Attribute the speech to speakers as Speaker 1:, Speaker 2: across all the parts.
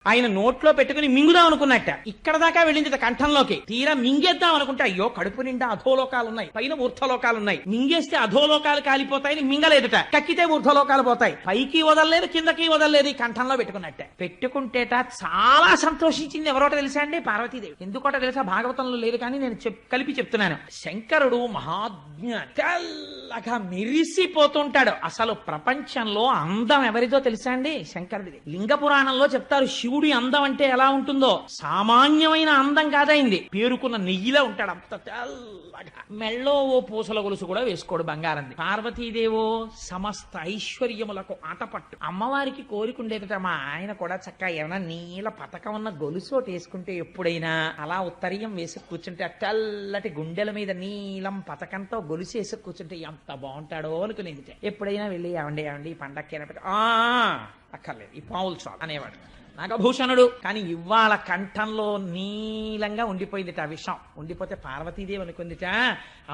Speaker 1: ఆయన నోట్లో పెట్టుకుని మింగుదాం అనుకున్నట్ట. ఇక్కడ దాకా వెళ్ళింది కంఠంలోకి. తీరా మింగేద్దాం అనుకుంటే అయ్యో కడుపు నిండా అధోలోకాలున్నాయి, పైన ఊర్ధ్వలోకాలున్నాయి, మింగేస్తే అధోలోకాలు కాలిపోతాయని మింగలేదుట. కక్కితే ఊర్ధ్వలోకాలు పోతాయి. పైకి వదలలేదు, కిందకి వదలలేదు, ఈ కంఠంలో పెట్టుకున్నట్ట. పెట్టుకుంటేట చాలా సంతోషించింది. ఎవరోట తెలుసా అండి? పార్వతీదేవి. ఎందుకోట తెలుసా? భాగవతంలో లేదు కానీ నేను కలిపి చెప్తున్నాను. శంకరుడు మహాజ్ఞ, తెల్లగా మెరిసిపోతుంటాడు. అసలు ప్రపంచంలో అందం ఎవరిదో తెలుసా అండి? శంకరుడిది. లింగ పురాణంలో చెప్తారు శివుడి అందం అంటే ఎలా ఉంటుందో. సామాన్యమైన అందం కాదైంది. పేరుకున్న నెయ్యిలా ఉంటాడు, అంత తెల్లగా. మెళ్ళో ఓ పూసల గొలుసు కూడా వేసుకోడు, బంగారంది. పార్వతీదేవో సమస్త ఐశ్వర్యములకు ఆటపట్టు. అమ్మవారికి కోరికుండేదట, మా ఆయన కూడా చక్కగా ఏమైనా నీల పతకం ఉన్న గొలుసు ఒకటి వేసుకుంటే, ఎప్పుడైనా అలా ఉత్తరీయం వేసి కూర్చుంటే ఆ తెల్లటి గుండెల మీద నీలం పతకంతో గొలుసు వేసి కూర్చుంటే ఎంత బాగుంటాడో అనుకునేది. ఎప్పుడైనా వెళ్ళి ఏమండి ఏమండి ఈ పండక్కి అక్కర్లేదు, ఈ పావులు చాలు అనేవాడు నాగభూషణుడు. కానీ ఇవాళ కంఠంలో నీలంగా ఉండిపోయిందిట ఆ విషయం. ఉండిపోతే పార్వతీదేవి అనుకుందిట,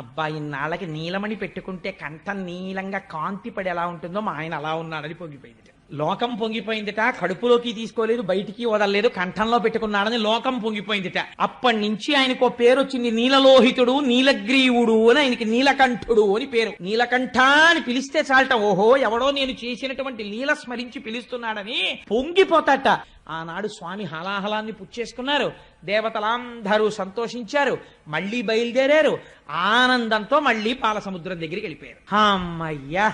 Speaker 1: అబ్బాయి నాళ్ళకి నీలమణి పెట్టుకుంటే కంఠం నీలంగా కాంతి పడి ఎలా ఉంటుందో మా ఆయన అలా ఉన్నాడని పొంగిపోయిందిట. లోకం పొంగిపోయిందిట. కడుపులోకి తీసుకోలేదు, బయటికి వదలలేదు, కంఠంలో పెట్టుకున్నాడని లోకం పొంగిపోయిందిట. అప్పటి నుంచి ఆయనకు పేరు వచ్చింది, నీలలోహితుడు, నీలగ్రీవుడు అని. ఆయనకి నీలకంఠుడు అని పేరు. నీలకంఠ అని పిలిస్తే చాలట, ఓహో ఎవడో నేను చేసినటువంటి లీల స్మరించి పిలుస్తున్నాడని పొంగిపోతాట. ఆనాడు స్వామి హలాహలాన్ని పుచ్చేసుకున్నారు. దేవతలందరూ సంతోషించారు. మళ్లీ బయలుదేరారు. ఆనందంతో మళ్లీ పాలసముద్రం దగ్గరికి వెళ్ళిపోయారు. అమ్మయ్యా,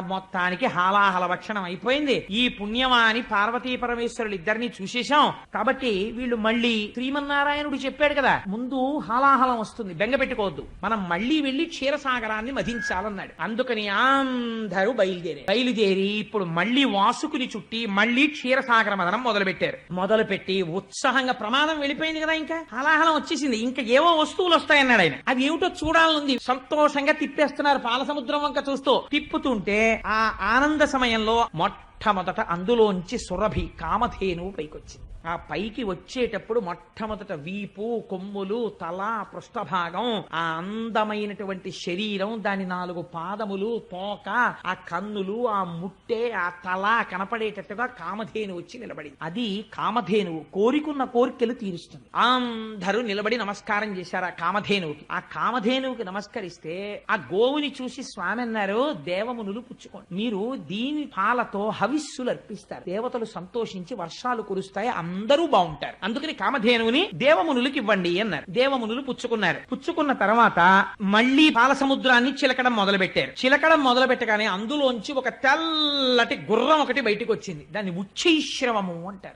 Speaker 1: మొత్తానికి హాలాహల భక్షణం అయిపోయింది. ఈ పుణ్యమాని పార్వతీ పరమేశ్వరులు ఇద్దరిని చూసేశాం కాబట్టి వీళ్ళు మళ్ళీ శ్రీమన్నారాయణుడు చెప్పాడు కదా, ముందు హాలాహలం వస్తుంది, బెంగ పెట్టుకోవద్దు, మనం మళ్ళీ వెళ్లి క్షీరసాగరాన్ని మధించాలన్నాడు. అందుకని అందరూ బయలుదేరి ఇప్పుడు మళ్ళీ వాసుకుని చుట్టి మళ్ళీ క్షీరసాగర మదనం మొదలుపెట్టి ఉత్సాహంగా, ప్రమాదం వెళ్ళిపోయింది కదా, ఇంకా హాలాహలం వచ్చేసింది, ఇంకా ఏవో వస్తువులు వస్తాయన్నాడు ఆయన. అవి ఏమిటో చూడాలనుంది. సంతోషంగా తిప్పేస్తున్నారు పాలసముద్రం వంక చూస్తూ. తిప్పుతుంటే ఆ ఆనంద సమయంలో మొట్టమొదట అందులోంచి సురభి కామధేనువు పైకొచ్చింది. ఆ పైకి వచ్చేటప్పుడు మొట్టమొదట వీపు, కొమ్ములు, తల, పృష్ఠభాగం, ఆ అందమైనటువంటి శరీరం, దాని 4 పాదములు, తోక, ఆ కన్నులు, ఆ ముట్టె, ఆ తల కనపడేటట్టుగా కామధేను వచ్చి నిలబడింది. అది కామధేనువు కోరికున్న కోరికలు తీరుస్తుంది. అందరూ నిలబడి నమస్కారం చేశారు ఆ కామధేనువుకి. ఆ కామధేనువుకి నమస్కరిస్తే ఆ గోవుని చూసి స్వామి అన్నారు, దేవమునులు పుచ్చుకోండి, మీరు దీని పాలతో హవిస్సులు అర్పిస్తారు, దేవతలు సంతోషించి వర్షాలు కురుస్తాయి, అందరూ బాగుంటారు, అందుకని కామధేనువుని దేవమునులకి ఇవ్వండి అన్నారు. దేవమునులు పుచ్చుకున్నారు. పుచ్చుకున్న తర్వాత మళ్లీ పాలసముద్రాన్ని చిలకడం మొదలుపెట్టారు. చిలకడం మొదలుపెట్టగానే అందులోంచి ఒక తెల్లటి గుర్రం ఒకటి బయటకు వచ్చింది. దాన్ని ఉచ్చైశ్రవము అంటారు.